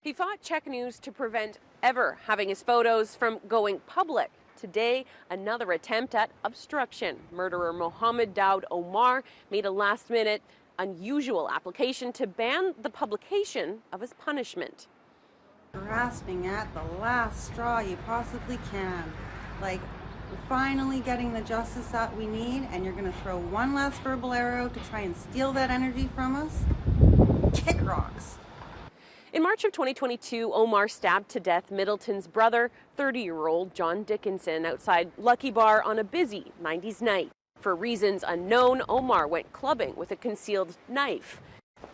He fought Czech News to prevent ever having his photos from going public. Today, another attempt at obstruction. Murderer Mohammed Daoud Omar made a last-minute, unusual application to ban the publication of his punishment. Grasping at the last straw you possibly can. Like, we're finally getting the justice that we need, and you're going to throw one last verbal arrow to try and steal that energy from us? Kick rocks. In March of 2022, Omar stabbed to death Middleton's brother, 30-year-old John Dickinson, outside Lucky Bar on a busy 90s night. For reasons unknown, Omar went clubbing with a concealed knife.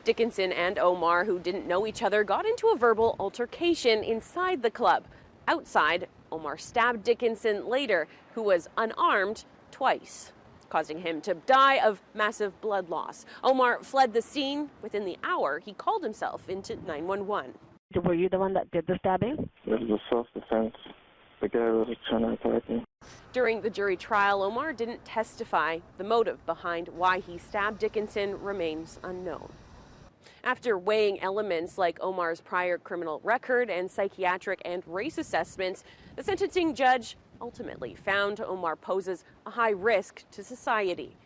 Dickinson and Omar, who didn't know each other, got into a verbal altercation inside the club. Outside, Omar stabbed Dickinson later, who was unarmed, twice, causing him to die of massive blood loss. Omar fled the scene. Within the hour, he called himself into 911. Were you the one that did the stabbing? It was self-defense. The guy was trying to attack me. During the jury trial, Omar didn't testify. The motive behind why he stabbed Dickinson remains unknown. After weighing elements like Omar's prior criminal record and psychiatric and race assessments, the sentencing judge ultimately found Omar poses a high risk to society.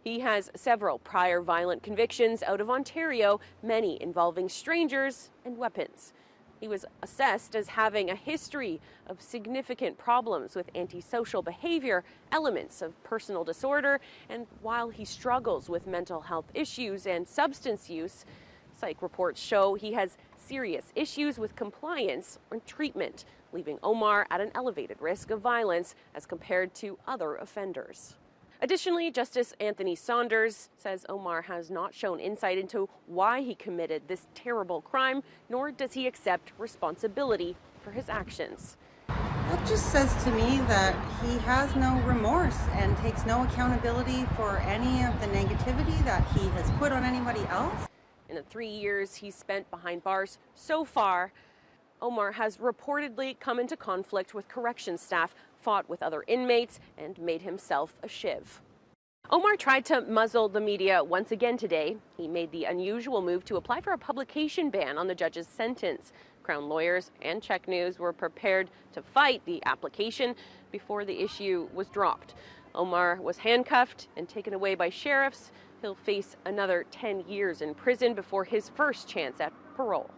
He has several prior violent convictions out of Ontario, many involving strangers and weapons. He was assessed as having a history of significant problems with antisocial behavior, elements of personal disorder, and while he struggles with mental health issues and substance use, psych reports show he has serious issues with compliance and treatment, leaving Omar at an elevated risk of violence as compared to other offenders. Additionally, Justice Anthony Saunders says Omar has not shown insight into why he committed this terrible crime, nor does he accept responsibility for his actions. That just says to me that he has no remorse and takes no accountability for any of the negativity that he has put on anybody else. In the 3 years he's spent behind bars so far, Omar has reportedly come into conflict with corrections staff, fought with other inmates, and made himself a shiv. Omar tried to muzzle the media once again today. He made the unusual move to apply for a publication ban on the judge's sentence. Crown lawyers and Czech News were prepared to fight the application before the issue was dropped. Omar was handcuffed and taken away by sheriffs. He'll face another 10 years in prison before his first chance at parole.